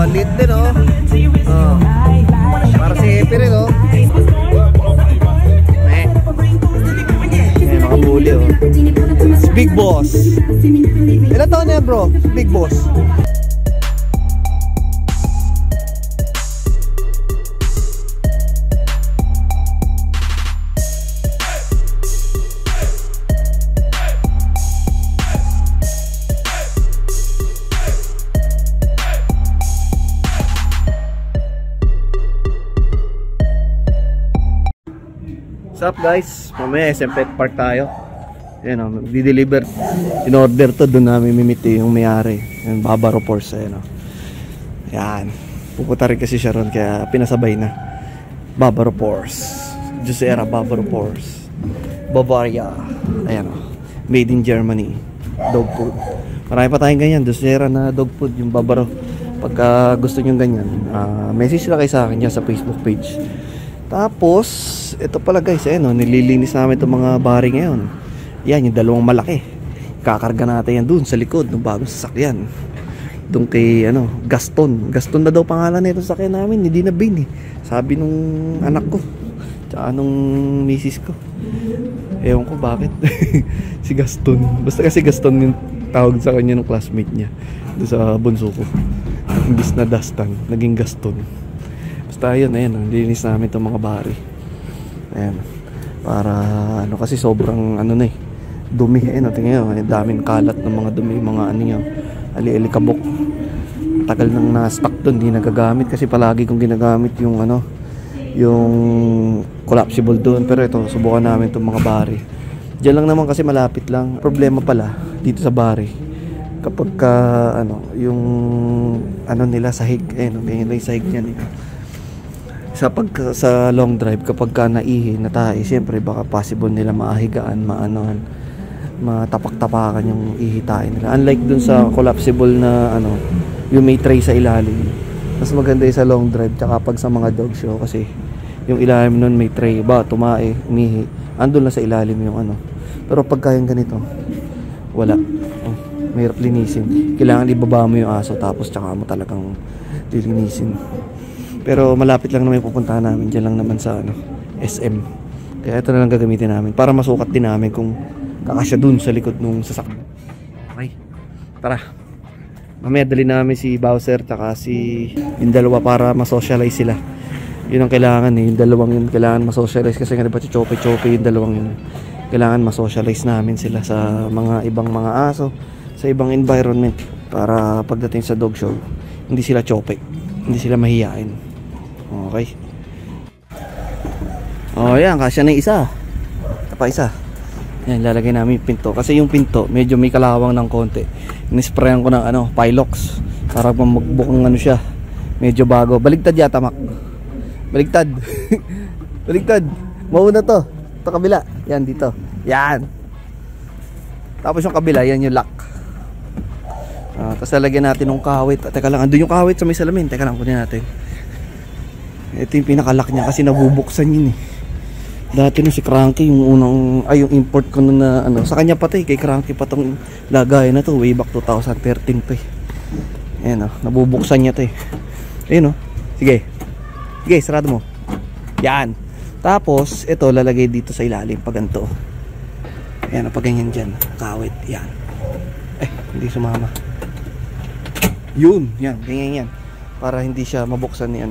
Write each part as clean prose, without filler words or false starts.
ang lit din, oh. Para si Epi rin, oh. Mga bully, oh. Big Boss. Ilan taon na yan, bro? Big Boss. What's up guys? Mamaya SM Pet Park tayo. Ayan o, di-deliver. In-order to, doon namin mimiti yung may-ari. Yung Bavaro Force, ayan o. Ayan. Pupunta rin kasi siya ron, kaya pinasabay na. Bavaro Force. Juicera Bavaro Force. Bavaria. Ayan o. Made in Germany. Dog food. Marami pa tayong ganyan. Juicera na dog food, yung Bavaro. Pagka gusto nyo ganyan, message lang kayo sa akin dyan sa Facebook page. Tapos, ito pala guys, ayan o, nililinis namin itong mga bari ngayon. Yan, yung dalawang malaki. Kakarga natin yan dun sa likod ng bagong sasakyan. Doon kay, Gaston. Gaston na daw pangalan na itong sasakyan namin, hindi na Bin eh. Sabi nung anak ko, tsaka nung misis ko. Ewan ko bakit. Si Gaston. Basta kasi Gaston yung tawag sa kanya ng classmate niya. Doon sa bunso ko. Imbis na Dastan, naging Gaston. Basta yun, ayan, nilinis namin itong mga bari. Ayan, para kasi sobrang dumi. Ayan, tingnan nyo, daming kalat ng mga dumi, mga ali-alikabok. Tagal nang na-stock doon, hindi nagagamit kasi palagi kong ginagamit yung yung collapsible doon. Pero ito, subukan namin itong mga bari. Diyan lang naman kasi malapit lang. Problema pala dito sa bari, kapag yung nila sahig, ayan, yung sahig niya nila. Sa long drive, kapag ka naihi, natahi, siyempre baka possible nila maahigaan, matapak-tapakan yung ihitain nila. Unlike dun sa collapsible na yung may tray sa ilalim. Mas maganda yung sa long drive, tsaka pag sa mga dog show, kasi yung ilalim nun may tray, tumae, umihi, andun lang sa ilalim yung Pero pagka yung ganito, wala. Mahirap linisin. Kailangan ibaba mo yung aso, tapos tsaka mo talagang lilinisin. Pero malapit lang naman yung pupuntahan namin. Diyan lang naman sa SM. Kaya ito na lang gagamitin namin para masukat din namin kung kakasya dun sa likod nung sasakyan. Okay, tara. Mamaya dali namin si Bowser tsaka yung dalawa para masocialize sila. Yun ang kailangan eh. Yung dalawang yun kailangan masocialize. Kasi nga diba chope-chope yung dalawang yun. Kailangan masocialize namin sila sa mga ibang mga aso, sa ibang environment, para pagdating sa dog show hindi sila chope, hindi sila mahihain. Okay. Yan, kasya na yung isa. Ito pa isa. Yan, lalagay namin yung pinto. Kasi yung pinto, medyo may kalawang ng konti. Inisprayan ko ng Pilox para magbukong siya. Medyo bago. Baligtad yata, Mac. Baligtad. Baligtad. Mauna to. Ito kabila. Yan, dito. Yan. Tapos yung kabila, yan yung lock. Tapos lalagyan natin ng kahawit. Teka lang, andun yung kahawit sa may salamin. Teka lang, kunin natin. Ito yung pinakalock niya kasi nabubuksan yun eh. Dati no si Cranky yung unang yung import ko na sa kanya pati, kay Cranky pa tong lagay na to way back 2013 pa eh. Ayan nabubuksan niya to eh. Ayun sige. Sige, sarado mo. Yan. Tapos ito lalagay dito sa ilalim pag ganito. Ayan pag ganyan dyan, kawit. Yan. Hindi sumama. Yun, yan, ganyan yan. Para hindi siya mabuksan ni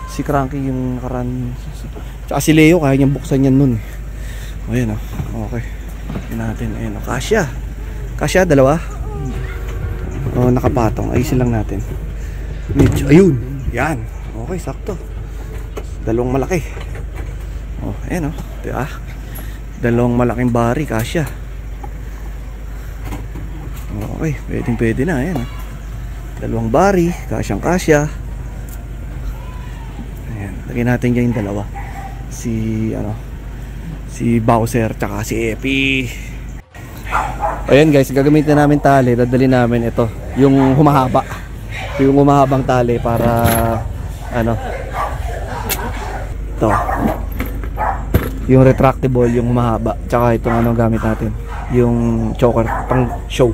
si Cranky yung nakaraan. Tsaka si Leo kaya niyang buksan yan nun. Ayan okay. Yan natin, ayan kasya. Kasya, dalawa. Nakapatong, ayusin lang natin. Medyo, ayun, yan. Okay, sakto. Dalawang malaki. Ayan diba? Dalawang malaking bari, kasya. Okay, pwede na, ayan dalawang bari, kasyang kasya. Ayan, lagyan natin dyan yung dalawa. Si Bowser tsaka si Epi. Ayan guys, gagamitin namin tali. Dadali namin ito, yung humahaba. Yung humahabang tali para ito, yung retractable, yung humahaba. Tsaka itong gamit natin, yung choker pang show.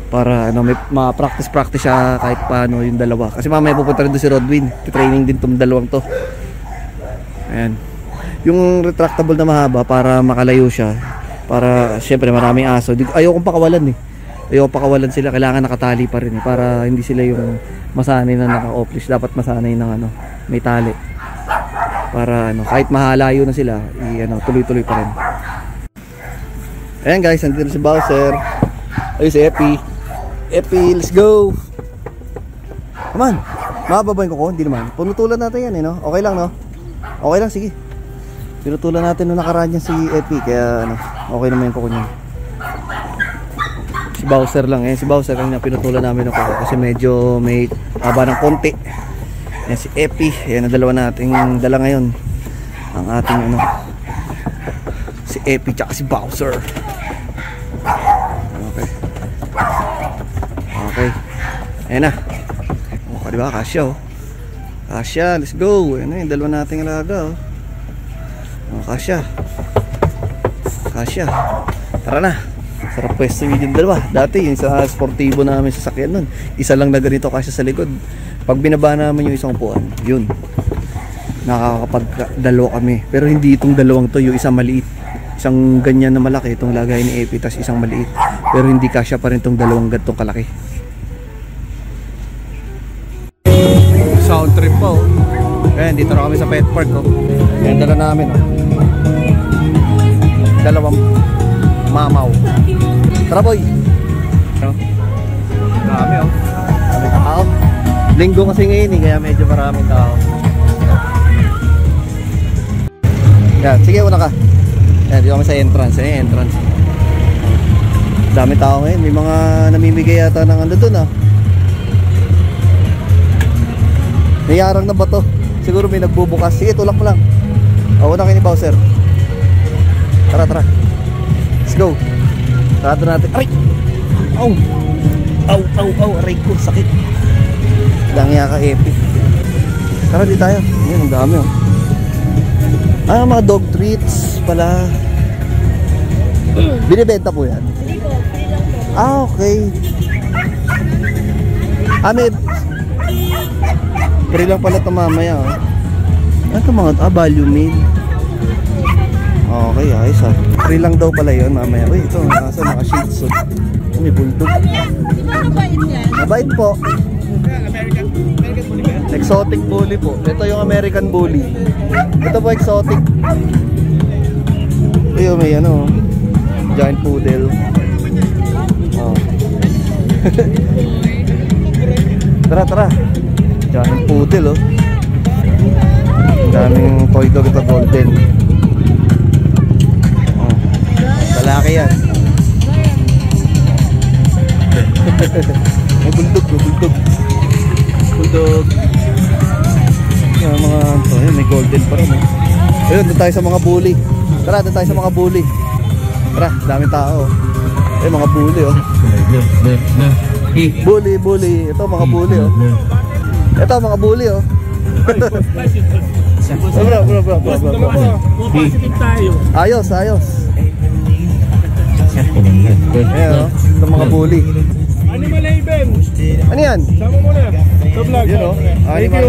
Para ano, may ma-practice siya kahit paano yung dalawa. Kasi mamaya pupunta rin doon si Rodwin. Training din tong dalawang to. Ayan. Yung retractable na mahaba para makalayo siya. Para syempre maraming aso. Ayokong pakawalan eh. Ayokong pakawalan sila. Kailangan nakatali pa rin eh. Para hindi sila yung masanay na naka-off-leash. Dapat masanay ng ano, may tali. Para ano, kahit mahalayo na sila, ano, tuloy-tuloy pa rin. Ayan guys, nandito si Bowser. Ayun si Epi. Epi, let's go. Come on. Mababayin ko ko? Hindi naman. Punutulan natin yan eh, no? Okay lang, no? Okay lang, sige. Pinutulan natin nung nakaraan yan si Epi. Kaya ano, okay naman yung kuko niya. Si Bowser lang eh. Si Bowser kanina pinutulan namin ako kasi medyo may haba ng konti. Yan si Epi. Yan ang dalawa nating dala ngayon. Ang ating ano, si Epi tsaka si Bowser. Okay. Okay. Ayan na. O, diba? Kasya oh. Kasya, let's go. Ayan na yung dalawa nating alaga oh. O, kasya. Kasya. Tara na. Sarap pwesto yung dalawa. Dati yung sa sportibo namin sa sakyan nun, isa lang na ganito kasya sa likod. Pag binaba namin yung isang upuan, yun, nakakapag dalawa kami. Pero hindi itong dalawang to, yung isang maliit. Isang ganyan na malaki, itong lagay ni Epi, tas isang maliit. Pero hindi kasya pa rin itong dalawang gantong kalaki. Sound trip po. Ayan, dito na kami sa pet park oh. Ayan, dala namin oh. Dalawang mamaw. Tara boy. Marami oh. Marami tao. Linggo kasi ngayon eh, kaya medyo maraming tao. Yan, sige una ka. Yan, dito kami sa entrance. Ayan, entrance. Dami tao ngayon. May mga namimigay yata ng ano dun ah. Nayarang na ba to? Siguro may nagbubukas. Sige, tulak mo lang. Una kayo ni Bowser. Tara, tara. Let's go. Sarado natin. Aray! Aw! Aw, aw, aw. Aray ko, sakit. Langya ka, Epi. Tara, di tayo. Yan, ang dami oh. Ah, mga dog treats pala. Binibenta po yan? Ah, okay. Ah, may free lang pala ito mamaya oh. Ano ito mga, value meal. Okay, ayos ah. Free lang daw pala yun mamaya. Uy, ito, nasa mga shih tzu. May bulldog. Mabait po. Exotic bully po. Ito yung American bully. Ito po exotic. Ayun, may ano, giant poodle. Oh. Tara, tara. Giant poodle oh. Daming toy dog ito, golden. Oh. Lalaki yan. May bulldog, may bulldog. Bulldog. Yung mga ito, may golden pa rin eh. Ayun, doon tayo sa mga bully. Tara, doon tayo sa mga bully. Tara, daming tao. Ayun, mga bully oh. Bully, bully. Ito, mga bully oh. Ito, mga bully oh. Bro. Ayos, ayos. Ayan oh, ito mga bully. Animal Haven. Ano yan? Sama mo na. Sa vlog. Yun o. Animal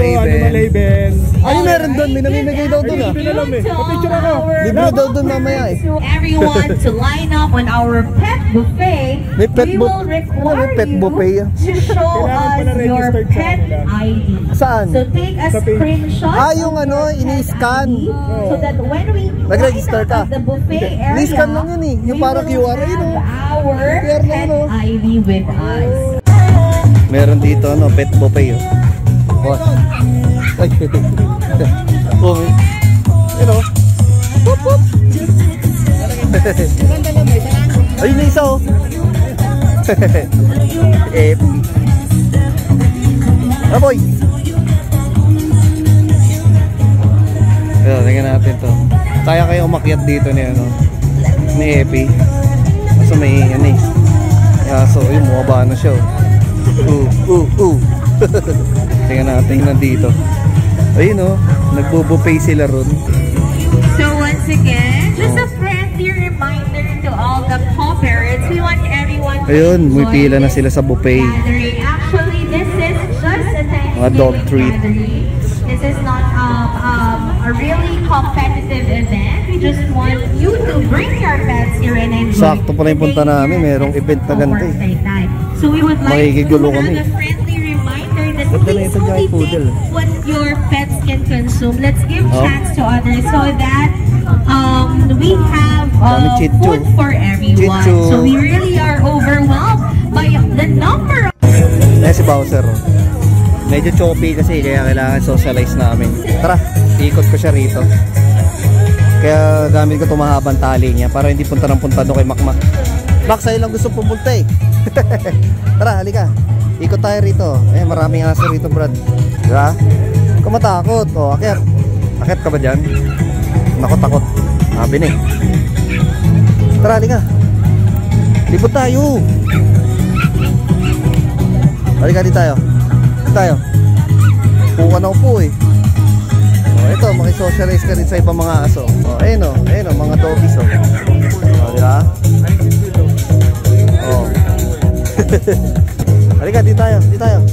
Haven. Ano meron doon? May namimigay daw doon ah. Hindi alam eh. Papicture ako. Libre daw doon mamaya eh. Everyone to line up on our pet buffet. May pet We will require may pet buffet you to show Kailangan us pala your registered sa pet kanila. ID. Saan? So take a Sa page. screenshot. Ah, yung of ano, your pet ini-scan. ID so that when we Nag-register line ka? up at the buffet area, Ini-scan lang yun eh. Yung we parang will QR, yun have oh. our QR lang pet yun oh. ID with us. Meron dito ano, pet buffet oh. What? Ay, oh, you know. Boop, boop. Ayun na isa oh. Epi. Ah boy. Tingnan natin to. Kaya kayo umakyat dito ni ano, ni Epi. Kaso may ano eh. So yun, bumaba na siya oh. Tingnan natin nandito. Ayun oh, nagbo-buffet sila ron. So once again, just a friendly reminder to all the co-parents, we want everyone to Ayun, may enjoy pila na this sila sa buffet. gathering. Actually, this is just a Mga dog Thanksgiving treat. gathering. This is not a really competitive event. We just want you to bring your pets here and enjoy. Sakto pala yung punta namin, merong event na ganito eh. Birthday time. So we would like to Makikigulo have kami. a friendly reminder that Ganda na please ito, Jack only Poodle. take what your pets can consume. Let's give Oh. chance to others so that we have Dami chichu. food for everyone. Chichu. So we really are overwhelmed by the number of Si Bowser. Medyo choppy kasi kaya kailangan socialize namin. Tara, ikot ko siya rito. Kaya gamit ko tumahabang tali niya para hindi punta ng punta doon kay Makmak. Mak, sa'yo lang gusto pumunta eh. Tara, halika. Ikot tayo rito. Maraming aso rito, Brad. Diba? Huwag ka matakot. Akyat. Akyat ka ba dyan? Nakot-takot. Sabi na eh. Tara, halika. Libot tayo. Halika, di tayo. Tayo. Puka na upo eh. Ito, makisocialize ka rin sa ibang mga aso. Ayun o, mga doggies o. Diba? Halika, di tayo.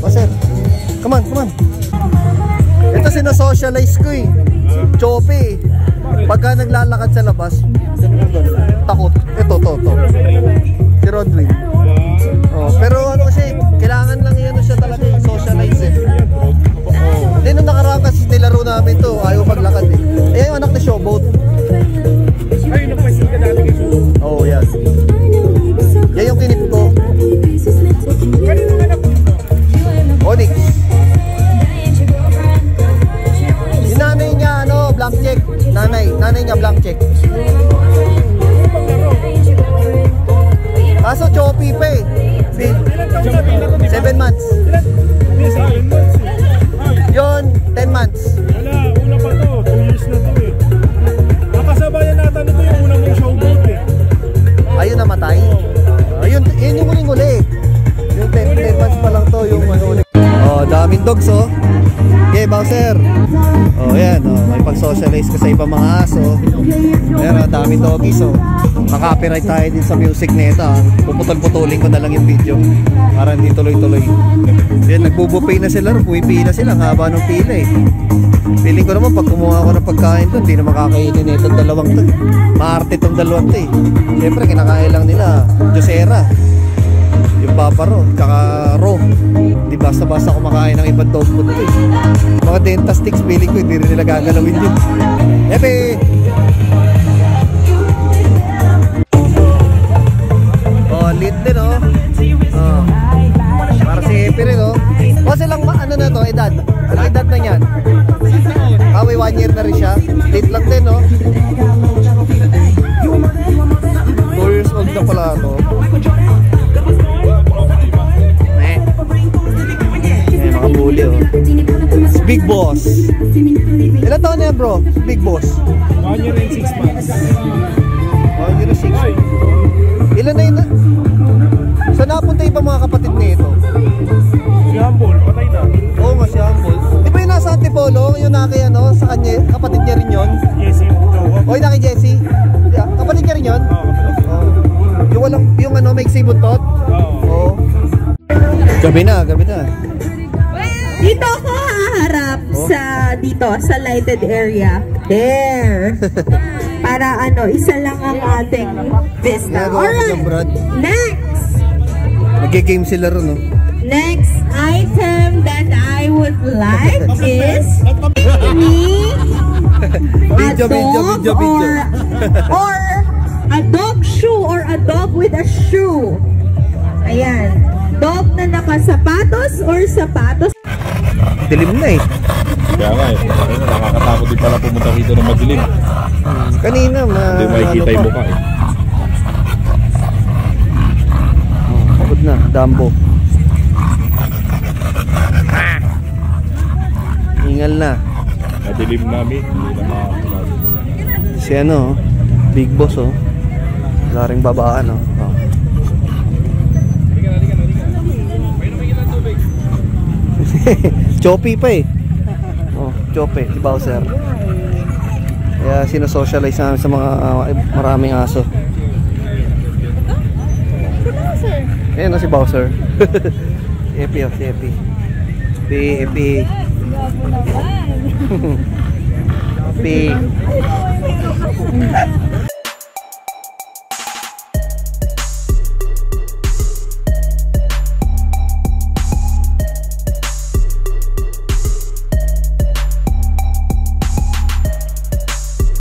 Sir. Come on. Ito sinasocialize ko eh. Choppy. Pagka naglalakad sa labas, takot. Ito. Si Rodwin. Pero ano kasi, kailangan lang yan siya talaga yung socialize eh. Hindi nung nakaraan kasi nilaro namin to, ayaw maglakad eh. Ayan yung anak na Showboat. Ay, nagpasin ka natin kay Showboat. Yan. Yan yung kinip ko. Kanino ka na po? Onyx. Yung nanay niya, blank check. Nanay niya, blank check. Kaso choppy pa eh. 7 months. Hindi, 7 months eh. Yon, 10 months. Wala, una pa to. 2 years na to eh. Nakasabayan natin ito yung unang mong Showboat eh. Ayun, namatay. Ayun, yun yung huling-huli. Yung 10 months pa lang to, yung ulit. Daming dogs Okay, Bowser. Yan, may pag-socialize ka sa ibang mga aso. Pero daming doggies Makapiright tayo din sa music nito. Puputol-putulin ko na lang yung video para hindi tuloy-tuloy. Yan, nagbubuffet na sila, pumipila sila, ang haba ng pila eh. Feeling ko naman pag kumuha ako ng pagkain to, hindi na makakainin itong dalawang to. Maarte itong dalawang to eh. Siyempre, kinakain lang nila Josera, yung Paparo, tsaka Raw. Di basta-basta kumakain ng ibang dog food to eh. Mga Dentastics, feeling ko hindi rin nila gagalawin yun. Epe! Lit din para si Epe rin silang ano na to, edad? Ano edad na yan? May 1 year na rin siya. Lit lang din 2 years old na pala to. Mga bully Big Boss. Ilan taon na yan bro? Big Boss 1 year and 6 months. 1 year and 6 months. Ilan na yun? Saan napunta yung mga kapatid nito? Si Humble, patay na. Oo nga, si Humble. Di ba yung nasa Antipolo? Yung naki sa kanya, kapatid niya rin yun? Jessie, O yung naki Jessie? Kapatid niya rin yun? Yung may sibuntot? Oo. Gabi na. Dito ako haharap sa lighted area. There. Para isa lang ang ating vista. Alright. Next. Nag-game sila ron, Next item that I would like is a dog or a dog shoe or a dog with a shoe. Ayan. Dog na nakasapatos or sapatos. Dilim na eh. Kaya nga nakakatakot din pala pumunta dito ng madilim. Kanina hindi makikita yung mukha eh. Pagod na, Dumbo. Ingal na. Madilim namin, hindi na makakita. Si Big Boss wala ring babaan Choppy pa eh. Choppy, si Bowser. Kaya sinosocialize namin sa mga maraming aso. Ayan na si Bowser. Epi oh, si Epi. Epi. Epi.